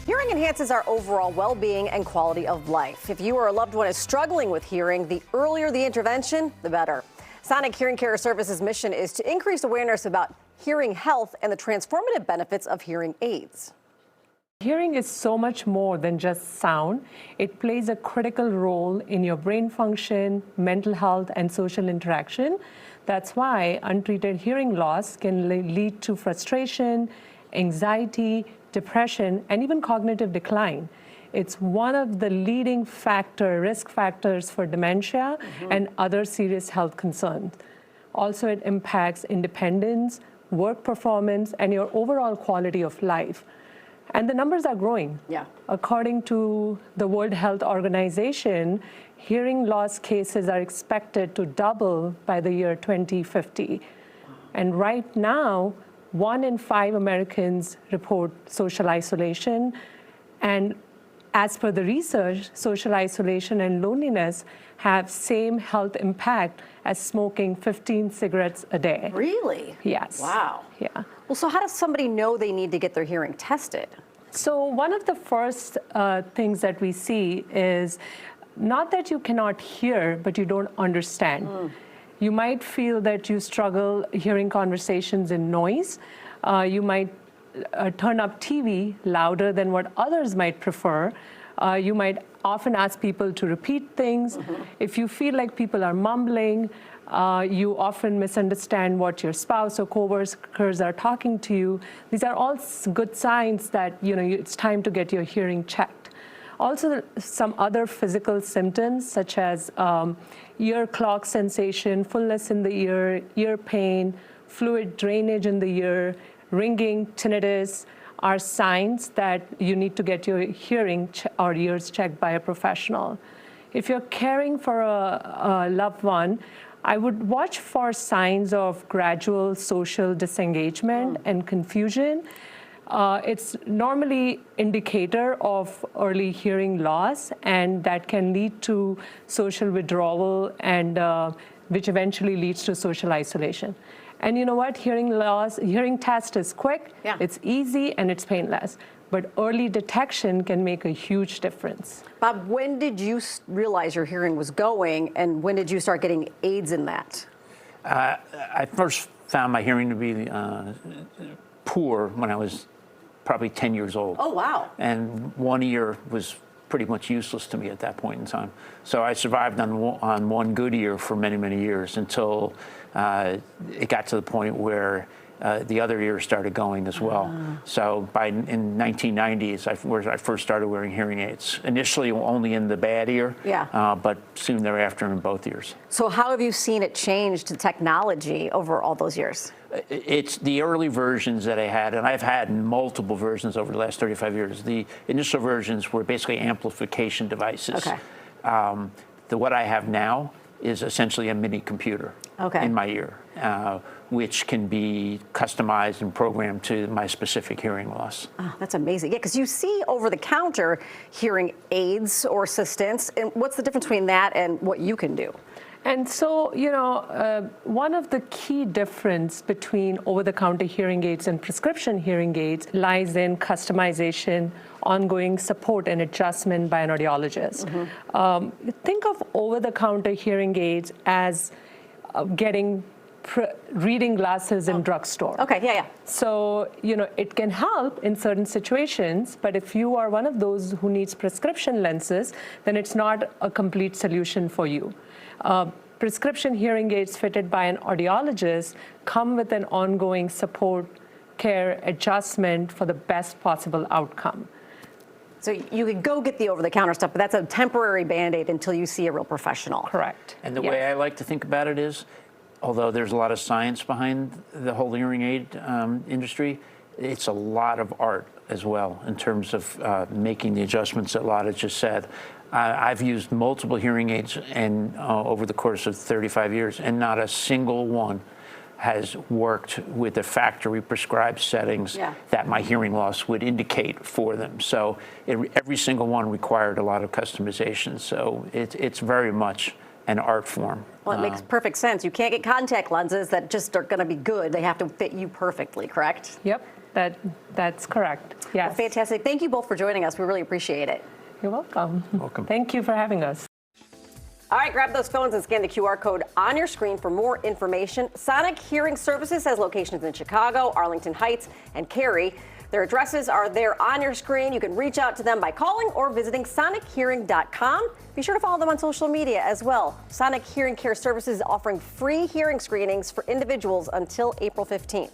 Hearing enhances our overall well-being and quality of life. If you or a loved one is struggling with hearing, the earlier the intervention, the better. Sonic Hearing Care Services' mission is to increase awareness about hearing health and the transformative benefits of hearing aids. Hearing is so much more than just sound. It plays a critical role in your brain function, mental health, and social interaction. That's why untreated hearing loss can lead to frustration, anxiety, depression, and even cognitive decline. It's one of the leading risk factors for dementia and other serious health concerns. Also, it impacts independence, work performance, and your overall quality of life. And the numbers are growing. Yeah. According to the World Health Organization, hearing loss cases are expected to double by the year 2050. And right now, 1 in 5 Americans report social isolation. And as per the research, social isolation and loneliness have same health impact as smoking 15 cigarettes a day. Really? Yes. Wow. Yeah. Well, so how does somebody know they need to get their hearing tested? So one of the first things that we see is not that you cannot hear, but you don't understand. You might feel that you struggle hearing conversations in noise. You might turn up TV louder than what others might prefer. You might often ask people to repeat things. If you feel like people are mumbling, you often misunderstand what your spouse or coworkers are talking to you. These are all good signs that it's time to get your hearing checked. Also, some other physical symptoms such as ear clog sensation, fullness in the ear pain, fluid drainage in the ear, ringing, tinnitus are signs that you need to get your hearing or ears checked by a professional. If you're caring for a loved one, I would watch for signs of gradual social disengagement and confusion. It's normally indicator of early hearing loss, and that can lead to social withdrawal, and which eventually leads to social isolation. And you know what? Hearing test is quick, it's easy, and it's painless. But early detection can make a huge difference. Bob, when did you realize your hearing was going, and when did you start getting aids in that? I first found my hearing to be poor when I was probably 10 years old. Oh, wow. And one ear was pretty much useless to me at that point in time. So I survived on one good ear for many, many years until it got to the point where the other ear started going as well. So in 1990s, I first started wearing hearing aids. Initially only in the bad ear, but soon thereafter in both ears. So how have you seen it change to technology over all those years? It's the early versions that I had, and I've had multiple versions over the last 35 years. The initial versions were basically amplification devices. Okay. What I have now is essentially a mini computer in my ear, which can be customized and programmed to my specific hearing loss. Oh, that's amazing. Yeah, because you see over-the-counter hearing aids or assistants, and what's the difference between that and what you can do? And so, one of the key difference between over-the-counter hearing aids and prescription hearing aids lies in customization, ongoing support and adjustment by an audiologist. Think of over-the-counter hearing aids as getting reading glasses in drugstore. Okay, yeah. So, it can help in certain situations, but if you are one of those who needs prescription lenses, then it's not a complete solution for you. Prescription hearing aids fitted by an audiologist come with an ongoing support, care, adjustment for the best possible outcome. So you could go get the over-the-counter stuff, but that's a temporary Band-Aid until you see a real professional. Correct. And the way I like to think about it is, although there's a lot of science behind the whole hearing aid industry, it's a lot of art as well in terms of making the adjustments that Lada just said. I've used multiple hearing aids over the course of 35 years, and not a single one has worked with the factory prescribed settings that my hearing loss would indicate for them. So every single one required a lot of customization. So it's very much an art form. Well, it makes perfect sense. You can't get contact lenses that just are going to be good. They have to fit you perfectly, correct? Yep. That's correct. Yes. Fantastic. Thank you both for joining us. We really appreciate it. You're welcome. Welcome. Thank you for having us. All right, grab those phones and scan the QR code on your screen for more information. Sonic Hearing Services has locations in Chicago, Arlington Heights, and Cary. Their addresses are there on your screen. You can reach out to them by calling or visiting sonichearing.com. Be sure to follow them on social media as well. Sonic Hearing Care Services is offering free hearing screenings for individuals until April 15th.